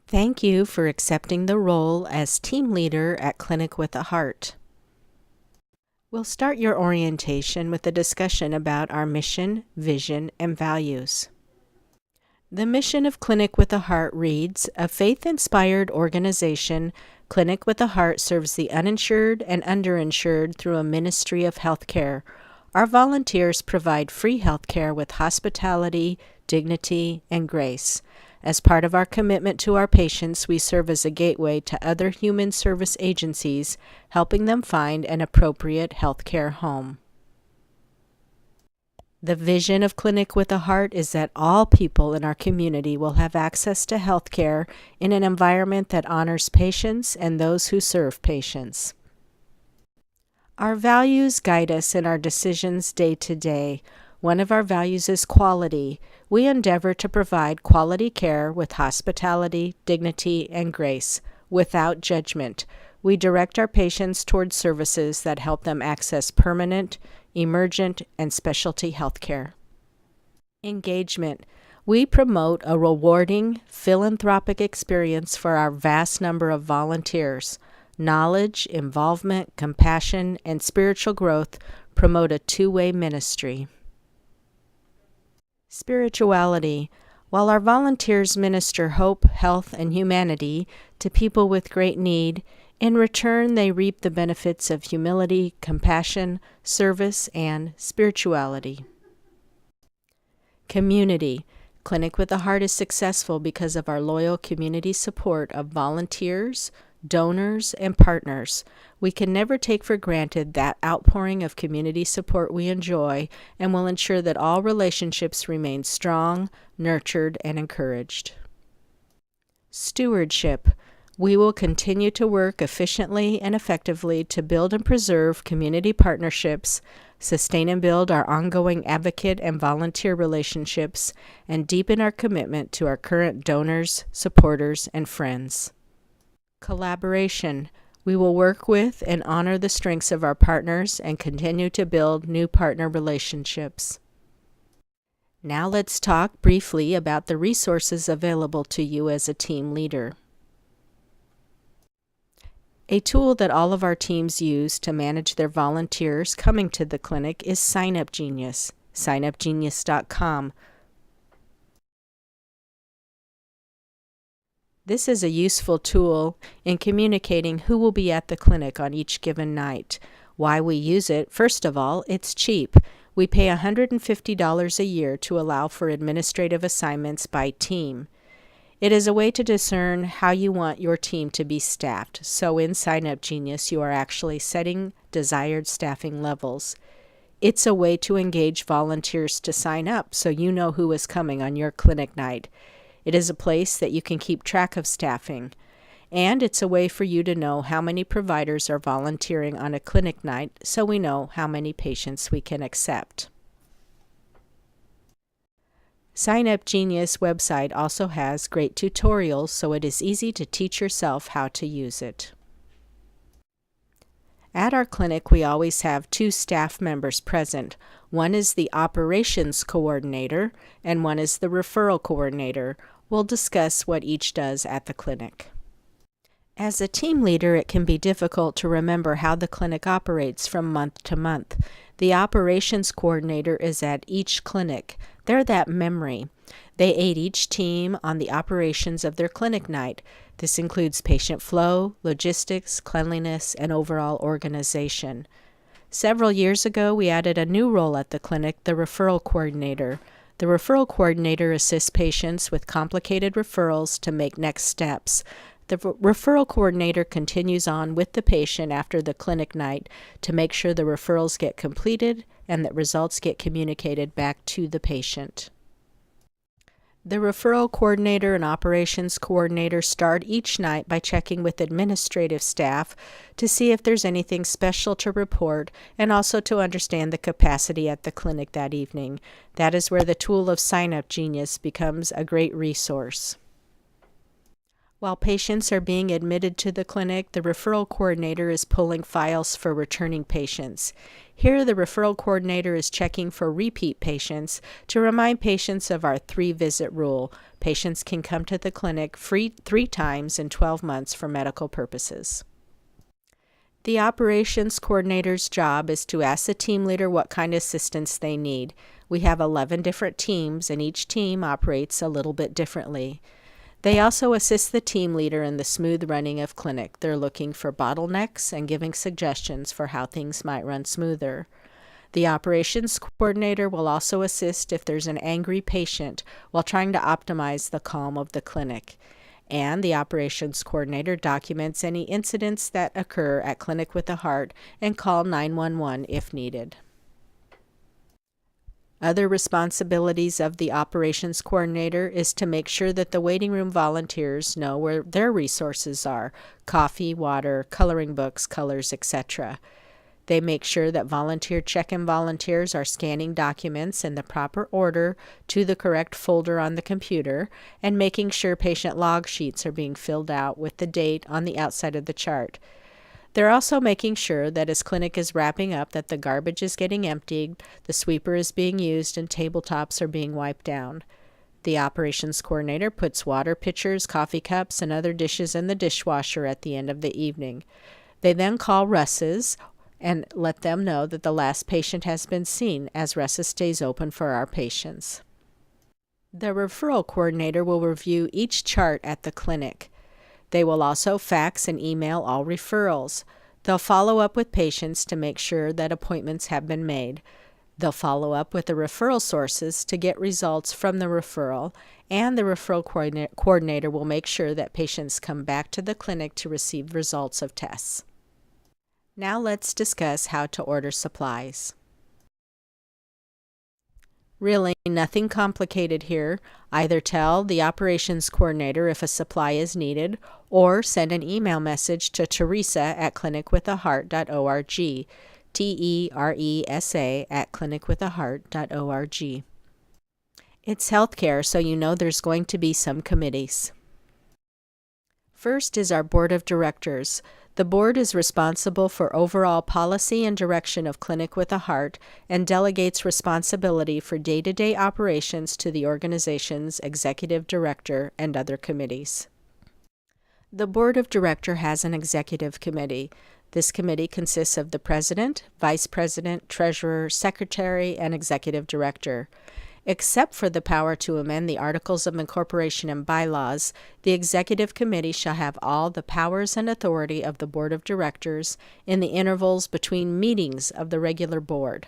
Thank you for accepting the role as team leader at Clinic with a Heart. We'll start your orientation with a discussion about our mission, vision, and values. The mission of Clinic with a Heart reads, a faith-inspired organization, Clinic with a Heart serves the uninsured and underinsured through a ministry of healthcare. Our volunteers provide free healthcare with hospitality, dignity, and grace. As part of our commitment to our patients, we serve as a gateway to other human service agencies, helping them find an appropriate healthcare home. The vision of Clinic with a Heart is that all people in our community will have access to healthcare in an environment that honors patients and those who serve patients. Our values guide us in our decisions day to day. One of our values is quality. We endeavor to provide quality care with hospitality, dignity, and grace, without judgment. We direct our patients towards services that help them access permanent, emergent, and specialty health care. Engagement. We promote a rewarding, philanthropic experience for our vast number of volunteers. Knowledge, involvement, compassion, and spiritual growth promote a two-way ministry. Spirituality. While our volunteers minister hope, health, and humanity to people with great need, in return they reap the benefits of humility, compassion, service, and spirituality. Community. Clinic with a Heart is successful because of our loyal community support of volunteers, donors, and partners. We can never take for granted that outpouring of community support we enjoy and will ensure that all relationships remain strong, nurtured, and encouraged. Stewardship. We will continue to work efficiently and effectively to build and preserve community partnerships, sustain and build our ongoing advocate and volunteer relationships, and deepen our commitment to our current donors, supporters, and friends. Collaboration. We will work with and honor the strengths of our partners and continue to build new partner relationships. Now let's talk briefly about the resources available to you as a team leader. A tool that all of our teams use to manage their volunteers coming to the clinic is SignUpGenius, signupgenius.com. This is a useful tool in communicating who will be at the clinic on each given night. Why we use it? First of all, it's cheap. We pay $150 a year to allow for administrative assignments by team. It is a way to discern how you want your team to be staffed. So in SignUpGenius, you are actually setting desired staffing levels. It's a way to engage volunteers to sign up so you know who is coming on your clinic night. It is a place that you can keep track of staffing, and it's a way for you to know how many providers are volunteering on a clinic night so we know how many patients we can accept. SignUpGenius website also has great tutorials, so it is easy to teach yourself how to use it. At our clinic, we always have two staff members present. One is the operations coordinator, and one is the referral coordinator. We'll discuss what each does at the clinic. As a team leader, it can be difficult to remember how the clinic operates from month to month. The operations coordinator is at each clinic. They're that memory. They aid each team on the operations of their clinic night. This includes patient flow, logistics, cleanliness, and overall organization. Several years ago, we added a new role at the clinic, the referral coordinator. The referral coordinator assists patients with complicated referrals to make next steps. The referral coordinator continues on with the patient after the clinic night to make sure the referrals get completed and that results get communicated back to the patient. The referral coordinator and operations coordinator start each night by checking with administrative staff to see if there's anything special to report and also to understand the capacity at the clinic that evening. That is where the tool of SignUpGenius becomes a great resource. While patients are being admitted to the clinic, the referral coordinator is pulling files for returning patients. Here, the referral coordinator is checking for repeat patients to remind patients of our 3-visit rule. Patients can come to the clinic 3 times in 12 months for medical purposes. The operations coordinator's job is to ask the team leader what kind of assistance they need. We have 11 different teams, and each team operates a little bit differently. They also assist the team leader in the smooth running of clinic. They're looking for bottlenecks and giving suggestions for how things might run smoother. The operations coordinator will also assist if there's an angry patient while trying to optimize the calm of the clinic. And the operations coordinator documents any incidents that occur at Clinic with a Heart and call 911 if needed. Other responsibilities of the operations coordinator is to make sure that the waiting room volunteers know where their resources are: coffee, water, coloring books, colors, etc. They make sure that volunteer check-in volunteers are scanning documents in the proper order to the correct folder on the computer, and making sure patient log sheets are being filled out with the date on the outside of the chart. They're also making sure that as clinic is wrapping up, that the garbage is getting emptied, the sweeper is being used, and tabletops are being wiped down. The operations coordinator puts water pitchers, coffee cups, and other dishes in the dishwasher at the end of the evening. They then call RUSs and let them know that the last patient has been seen, as RUSs stays open for our patients. The referral coordinator will review each chart at the clinic. They will also fax and email all referrals. They'll follow up with patients to make sure that appointments have been made. They'll follow up with the referral sources to get results from the referral, and the referral coordinator will make sure that patients come back to the clinic to receive results of tests. Now let's discuss how to order supplies. Really, nothing complicated here. Either tell the operations coordinator if a supply is needed, or send an email message to Teresa at clinicwithaheart.org, Teresa at clinicwithaheart.org. It's healthcare, so you know there's going to be some committees. First is our board of directors. The board is responsible for overall policy and direction of Clinic with a Heart and delegates responsibility for day-to-day operations to the organization's executive director and other committees. The board of directors has an executive committee. This committee consists of the president, vice president, treasurer, secretary, and executive director. Except for the power to amend the Articles of Incorporation and bylaws, the Executive Committee shall have all the powers and authority of the Board of Directors in the intervals between meetings of the regular board.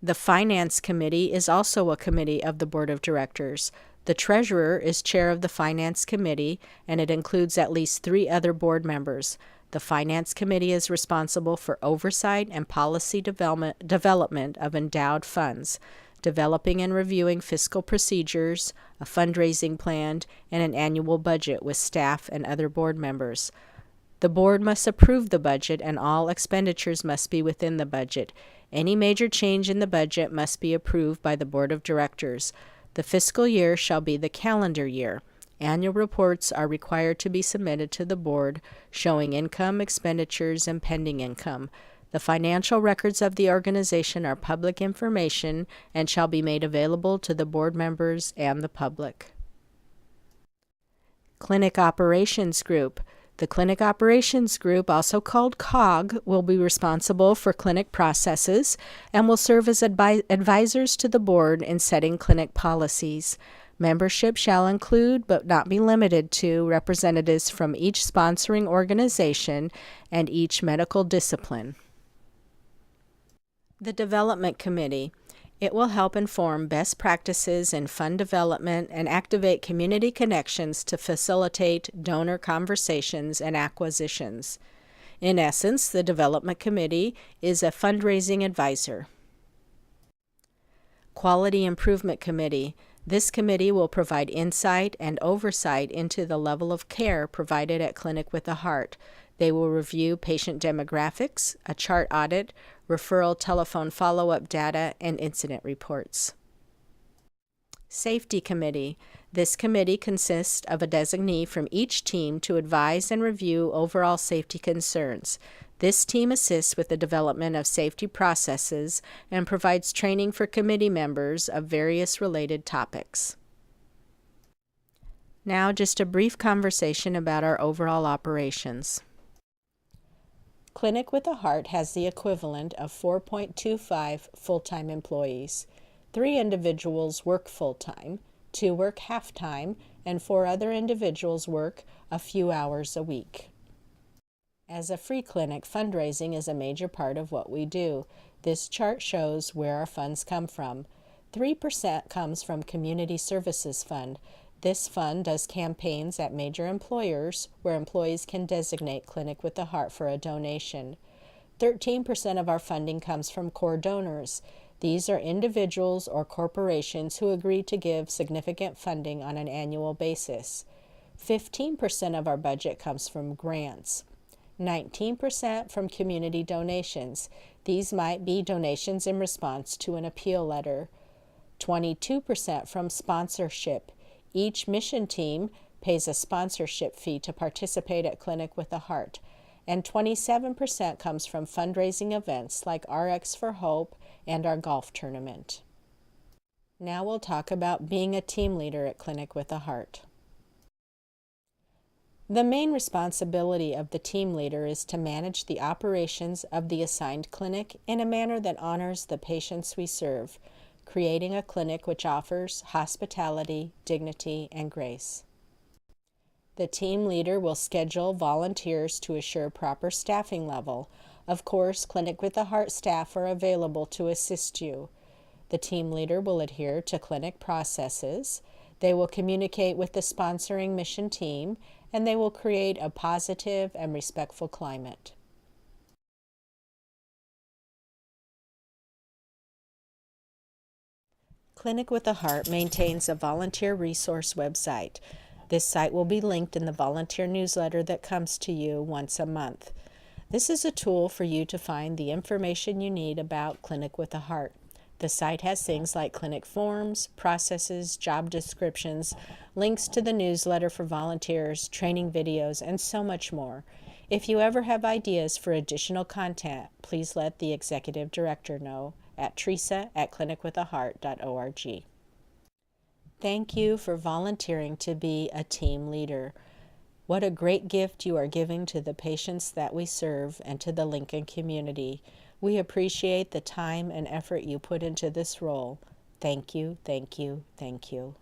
The Finance Committee is also a committee of the Board of Directors. The Treasurer is chair of the Finance Committee, and it includes at least 3 other board members. The Finance Committee is responsible for oversight and policy development of endowed funds, developing and reviewing fiscal procedures, a fundraising plan, and an annual budget with staff and other board members. The board must approve the budget, and all expenditures must be within the budget. Any major change in the budget must be approved by the Board of Directors. The fiscal year shall be the calendar year. Annual reports are required to be submitted to the board, showing income, expenditures, and pending income. The financial records of the organization are public information and shall be made available to the board members and the public. Clinic Operations Group. The Clinic Operations Group, also called COG, will be responsible for clinic processes and will serve as advisors to the board in setting clinic policies. Membership shall include, but not be limited to, representatives from each sponsoring organization and each medical discipline. The Development Committee. It will help inform best practices in fund development and activate community connections to facilitate donor conversations and acquisitions. In essence, the Development Committee is a fundraising advisor. Quality Improvement Committee. This committee will provide insight and oversight into the level of care provided at Clinic with a Heart. They will review patient demographics, a chart audit, referral telephone follow-up data, and incident reports. Safety Committee. This committee consists of a designee from each team to advise and review overall safety concerns. This team assists with the development of safety processes and provides training for committee members of various related topics. Now, just a brief conversation about our overall operations. Clinic with a Heart has the equivalent of 4.25 full-time employees. 3 individuals work full-time, 2 work half-time, and 4 other individuals work a few hours a week. As a free clinic, fundraising is a major part of what we do. This chart shows where our funds come from. 3% comes from Community Services Fund. This fund does campaigns at major employers where employees can designate Clinic with a Heart for a donation. 13% of our funding comes from core donors. These are individuals or corporations who agree to give significant funding on an annual basis. 15% of our budget comes from grants. 19% from community donations. These might be donations in response to an appeal letter. 22% from sponsorship. Each mission team pays a sponsorship fee to participate at Clinic with a Heart. And 27% comes from fundraising events like RX for Hope and our golf tournament. Now we'll talk about being a team leader at Clinic with a Heart. The main responsibility of the team leader is to manage the operations of the assigned clinic in a manner that honors the patients we serve, creating a clinic which offers hospitality, dignity, and grace. The team leader will schedule volunteers to assure proper staffing level. Of course, Clinic with a Heart staff are available to assist you. The team leader will adhere to clinic processes. They will communicate with the sponsoring mission team, and they will create a positive and respectful climate. Clinic with a Heart maintains a volunteer resource website. This site will be linked in the volunteer newsletter that comes to you once a month. This is a tool for you to find the information you need about Clinic with a Heart. The site has things like clinic forms, processes, job descriptions, links to the newsletter for volunteers, training videos, and so much more. If you ever have ideas for additional content, please let the executive director know at teresa@clinicwithaheart.org. Thank you for volunteering to be a team leader. What a great gift you are giving to the patients that we serve and to the Lincoln community. We appreciate the time and effort you put into this role. Thank you, thank you, thank you.